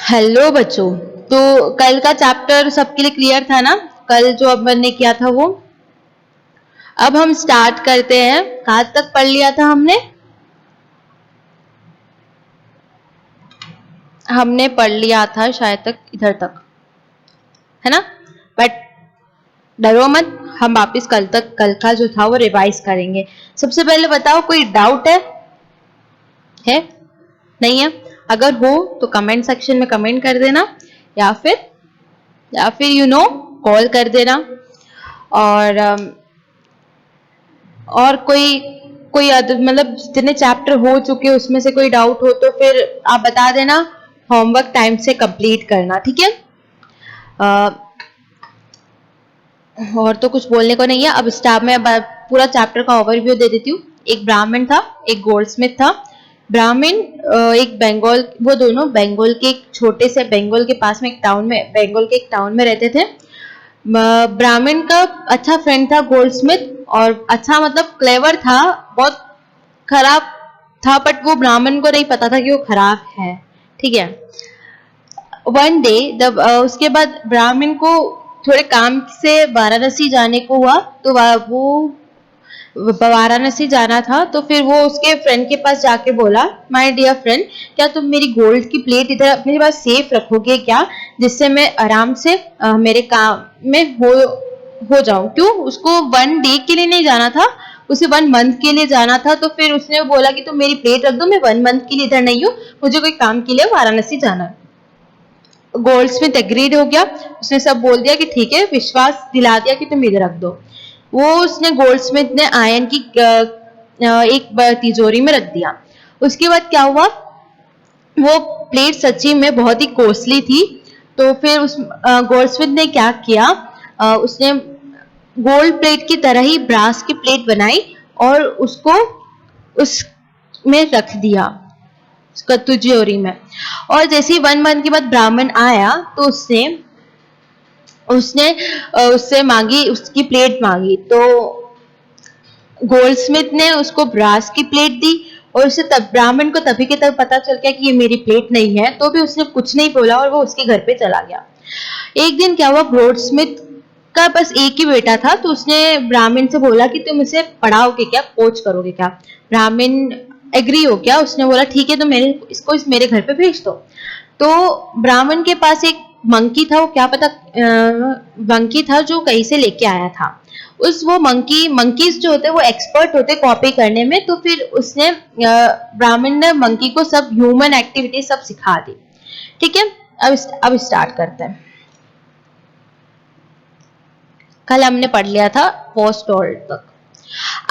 Hello बच्चों। तो कल का चैप्टर सबके लिए क्लियर था ना? कल जो अपन ने किया था वो अब हम स्टार्ट करते हैं। कहाँ तक पढ़ लिया था हमने पढ़ लिया था शायद तक इधर तक, है ना? बट डरो मत, हम वापिस कल का जो था वो रिवाइज करेंगे। सबसे पहले बताओ, कोई डाउट है? नहीं है? अगर हो तो कमेंट सेक्शन में कमेंट कर देना, या फिर कॉल कर देना। और कोई मतलब जितने चैप्टर हो चुके उसमें से कोई डाउट हो तो फिर आप बता देना। होमवर्क टाइम से कंप्लीट करना, ठीक है? और तो कुछ बोलने को नहीं है। अब स्टार्ट में पूरा चैप्टर का ओवरव्यू दे देती हूँ। एक ब्राह्मण था, एक गोल्डस्मिथ था। ब्राह्मण एक बंगाल, वो दोनों बंगाल के एक छोटे से बंगाल के पास में बंगाल के एक टाउन में रहते थे। ब्राह्मण का अच्छा फ्रेंड था गोल्डस्मिथ, और अच्छा मतलब क्लेवर था, बहुत खराब था, बट वो ब्राह्मण को नहीं पता था कि वो खराब है, ठीक है? वन डे उसके बाद ब्राह्मण को थोड़े काम से वाराणसी जाने को हुआ, तो वो वाराणसी जाना था। तो फिर वो उसके फ्रेंड के पास जाके बोला, माय डियर फ्रेंड, क्या तुम मेरी गोल्ड की प्लेट इधर मेरे पास सेफ रखोगे क्या, जिससे मैं आराम से मेरे काम में हो जाऊं? क्यों? उसको 1 डे के लिए नहीं जाना था, उसे 1 मंथ के लिए जाना था। तो फिर उसने बोला कि तुम मेरी प्लेट रख दो, मैं 1 मंथ के लिए इधर नहीं हूँ, मुझे कोई काम के लिए वाराणसी जाना है। गोल्डस्मिथ एग्रीड हो गया, उसने सब बोल दिया कि ठीक है, विश्वास दिला दिया कि तुम इधर रख दो। उसने गोल्डस्मिथ ने आयरन की एक तिजोरी में रख दिया। उसके बाद क्या हुआ, वो प्लेट सच्ची में बहुत ही कॉस्टली थी। तो फिर उस गोल्डस्मिथ ने क्या किया, उसने गोल्ड प्लेट की तरह ही ब्रास की प्लेट बनाई और उसको उसमें रख दिया, तिजोरी में। और जैसे ही 1 मंथ के बाद ब्राह्मण आया तो उसने उससे मांगी, उसकी प्लेट मांगी। तो गोल्डस्मिथ ने उसको ब्रास की प्लेट दी, और उसे तब ब्राह्मण को तभी के तब पता चल गया कि ये मेरी प्लेट नहीं है। तो भी उसने कुछ नहीं बोला और वो उसके घर पे चला गया। एक दिन क्या हुआ, गोल्डस्मिथ का बस एक ही बेटा था, तो उसने ब्राह्मण से बोला कि तुम इसे पढ़ाओगे क्या, कोच करोगे क्या? ब्राह्मण एग्री हो गया, उसने बोला ठीक है, तो इसको मेरे घर पे भेज दो। तो ब्राह्मण के पास एक मंकी था, वो क्या पता मंकी था जो कहीं से लेके आया था। वो मंकीज जो होते वो एक्सपर्ट होते कॉपी करने में। तो फिर उसने ब्राह्मण ने मंकी को सब ह्यूमन एक्टिविटी सब सिखा दी, ठीक है? अब स्टार्ट करते हैं। कल हमने पढ़ लिया था पोस्ट ऑल तक।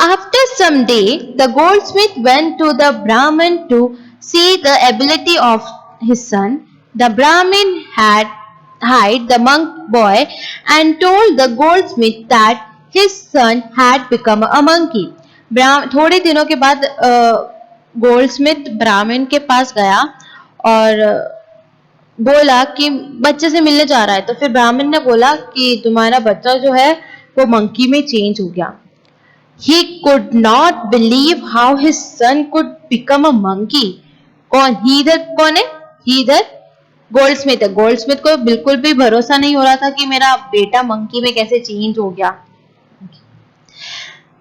After some day, the goldsmith went to the Brahmin to see the ability of his son. The Brahmin had hired the monk boy and told the goldsmith that his son had become a monkey. थोड़े दिनों के बाद Goldsmith ब्राह्मण के पास गया और बोला कि बच्चे से मिलने जा रहा है। तो फिर ब्राह्मण ने बोला कि तुम्हारा बच्चा जो है वो मंकी में चेंज हो गया। He could not believe how his son could become a monkey. कौन है? ही इधर गोल्डस्मिथ है। गोल्डस्मिथ को बिल्कुल भी भरोसा नहीं हो रहा था कि मेरा बेटा मंकी में कैसे चेंज हो गया।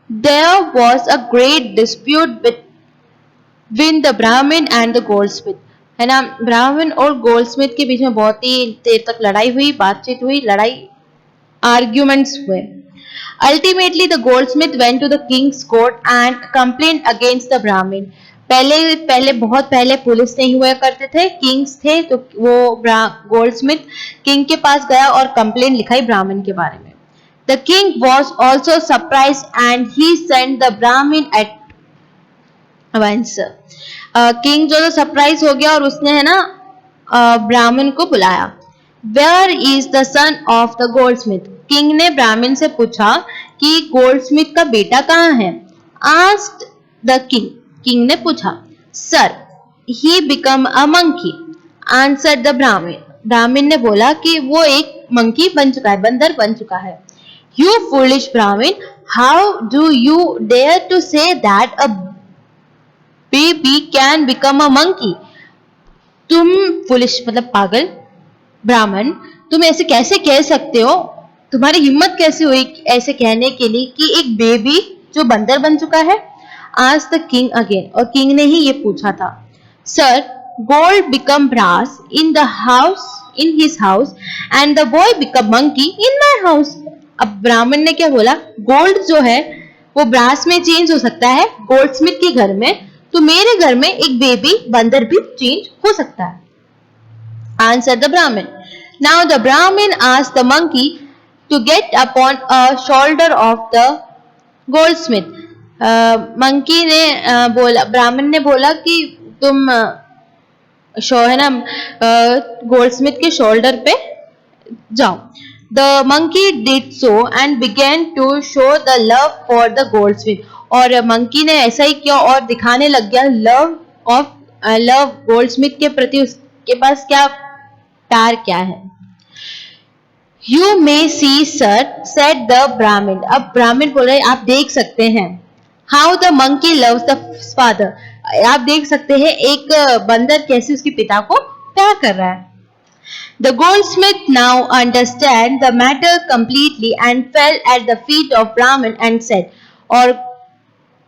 There was a great dispute between the Brahmin and the goldsmith. है ना? ब्राह्मण और गोल्डस्मिथ के बीच में बहुत ही देर तक लड़ाई हुई, बातचीत हुई, आर्ग्यूमेंट्स हुए। Ultimately, the goldsmith went to the king's court and complained against the Brahmin. बहुत पहले पुलिस नहीं हुआ करते थे, किंग्स थे। तो वो गोल्डस्मिथ किंग के पास गया और कंप्लेन लिखाई ब्राह्मण के बारे में। The king was also surprised and he sent the Brahmin at once. King जो सरप्राइज हो गया और उसने है ना ब्राह्मण को बुलाया। Where is the son of the goldsmith? King ने ब्राह्मण से पूछा कि गोल्डस्मिथ का बेटा कहाँ है? Asked the king. किंग ने पूछा। Sir, he become a monkey. Answered the Brahmin. ब्राह्मण ने बोला कि वो एक मंकी बन चुका है, बंदर बन चुका है। You foolish Brahmin, how do you dare to say that a baby can become a monkey? तुम फुलिश मतलब पागल ब्राह्मण, तुम ऐसे कैसे कह सकते हो? तुम्हारी हिम्मत कैसे हुई ऐसे कहने के लिए कि एक बेबी जो बंदर बन चुका है? आज द किंग अगेन, और किंग ने ही ये पूछा था। Sir, gold become brass in the house in his house and the boy become monkey in my house. अब ब्राह्मण ने क्या बोला, गोल्ड जो है वो ब्रास में चेंज हो सकता है गोल्ड स्मिथ के घर में, तो मेरे घर में एक बेबी बंदर भी चेंज हो सकता है। Answered the Brahmin. Now the Brahmin asked the monkey to get upon a shoulder of the goldsmith. Monkey ने बोला, ब्राह्मण ने बोला कि तुम है ना गोल्डस्मिथ के शोल्डर पे जाओ। The monkey did so and began to show the love for the goldsmith, और मंकी ने ऐसा ही किया और दिखाने लग गया लव गोल्डस्मिथ के प्रति उसके पास क्या प्यार क्या है। You may see sir said the Brahmin, अब ब्राह्मण बोल रहे आप देख सकते हैं। How the monkey loves the father, आप देख सकते हैं एक बंदर कैसे उसके पिता को प्यार कर रहा है। The goldsmith now understand the matter completely and fell at the feet of Brahman and said, और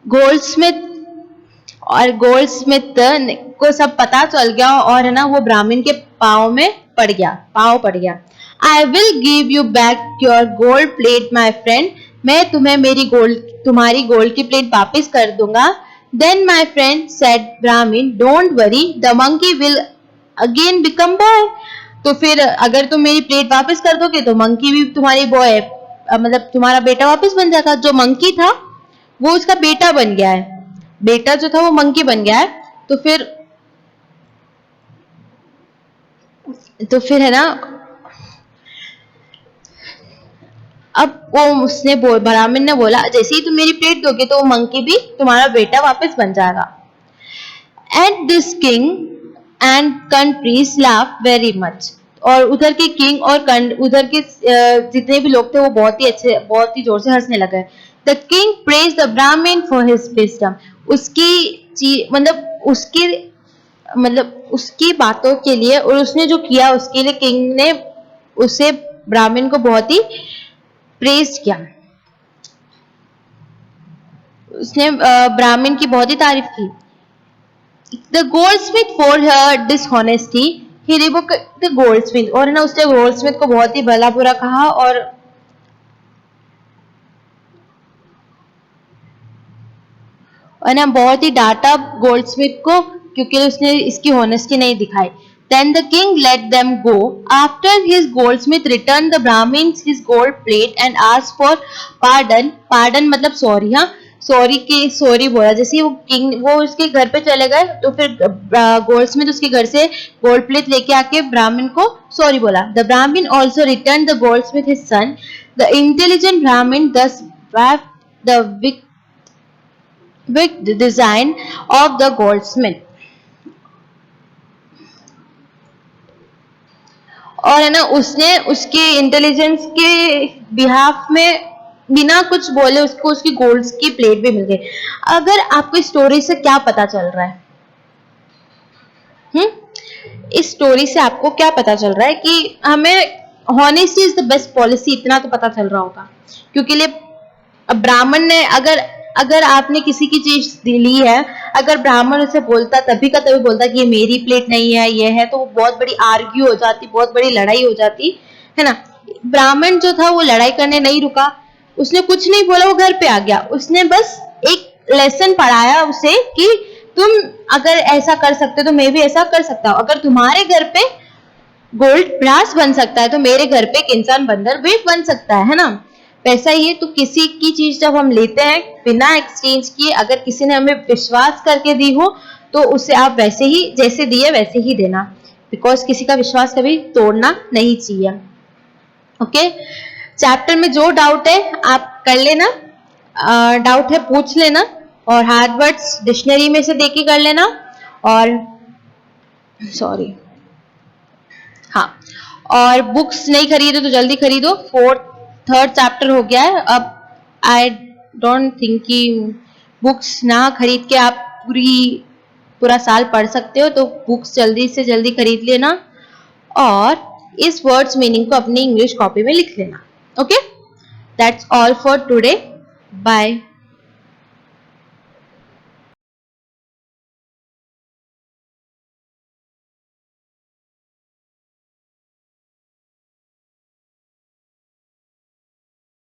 गोल्डस्मिथ को सब पता चल गया और है ना वो ब्राह्मण के पाँव पड़ गया। I will give you back your gold plate, my friend. मैं तुम्हें तुम्हारी गोल्ड की प्लेट वापस कर दूंगा। Then my friend said Brahmin, don't worry, the monkey will again become boy. तो फिर अगर तुम मेरी प्लेट वापस कर दोगे तो मंकी भी तुम्हारी बॉय मतलब तुम्हारा बेटा वापस बन जाएगा। जो मंकी था वो उसका बेटा बन गया है, बेटा जो था वो मंकी बन गया है। तो फिर है ना अब वो ब्राह्मण ने बोला जैसे ही तुम मेरी प्लेट दोगे तो वो मंकी भी तुम्हारा बेटा वापस बन जाएगा। At this king and countries laugh very much, और उधर के किंग और उधर के जितने भी लोग थे वो बहुत ही जोर से हंसने लगे। द किंग प्रेज द ब्राह्मण फॉर हिज विजडम, उसकी बातों के लिए और उसने जो किया उसके लिए किंग ने उसे ब्राह्मण को बहुत ही प्रेज किया। उसने ब्राह्मण की बहुत ही तारीफ की। The goldsmith for her dishonesty he rebuked the goldsmith, और ना उसने गोल्डस्मिथ को बहुत ही भला बुरा कहा और ना बहुत ही डांटा गोल्डस्मिथ को क्योंकि उसने इसकी होनेस्टी नहीं दिखाई। Then the king let them go. After his goldsmith returned the Brahmins his gold plate and asked for pardon. Pardon मतलब सॉरी, हाँ सॉरी बोला। जैसे वो उसके घर पे चले गए तो फिर गोल्डस्मिथ उसके घर से गोल्ड प्लेट लेके आके ब्राह्मण को सॉरी बोला। The Brahmin also returned the goldsmith his son. The intelligent Brahmin thus wrapped the wicked design of the goldsmith. और है ना उसने उसके इंटेलिजेंस के बिहाफ में बिना कुछ बोले उसको उसकी गोल्ड की प्लेट भी मिल गई। अगर आपको इस स्टोरी से क्या पता चल रहा है? इस स्टोरी से आपको क्या पता चल रहा है कि हमें honesty is the best policy, इतना तो पता चल रहा होगा। क्योंकि ब्राह्मण ने अगर आपने किसी की चीज ली है, अगर ब्राह्मण उसे बोलता तभी का तभी बोलता कि ये मेरी प्लेट नहीं है ये है, तो वो बहुत बड़ी आर्ग्यू हो जाती, बहुत बड़ी लड़ाई हो जाती है ना। ब्राह्मण जो था वो लड़ाई करने नहीं रुका, उसने कुछ नहीं बोला, वो घर पे आ गया। उसने बस एक लेसन पढ़ाया उसे कि तुम अगर ऐसा कर सकते तो मैं भी ऐसा कर सकता हूं। अगर तुम्हारे घर पे गोल्ड ब्रास बन सकता है तो मेरे घर पे एक इंसान बंदर भी बन सकता है ना। वैसा ही है, तो किसी की चीज जब हम लेते हैं बिना एक्सचेंज किए, अगर किसी ने हमें विश्वास करके दी हो तो उसे आप वैसे ही जैसे दिए वैसे ही देना, बिकॉज किसी का विश्वास कभी तोड़ना नहीं चाहिए। ओके, चैप्टर में जो डाउट है आप कर लेना, डाउट है पूछ लेना, और हार्ड वर्ड्स डिक्शनरी में से देख के कर लेना। और सॉरी हाँ, और बुक्स नहीं खरीदो तो जल्दी खरीदो, थर्ड चैप्टर हो गया है। अब आई डोंट थिंक कि बुक्स ना खरीद के आप पूरी पूरा साल पढ़ सकते हो, तो बुक्स जल्दी से जल्दी खरीद लेना और इस वर्ड्स मीनिंग को अपनी इंग्लिश कॉपी में लिख लेना। Okay, that's all for today, bye.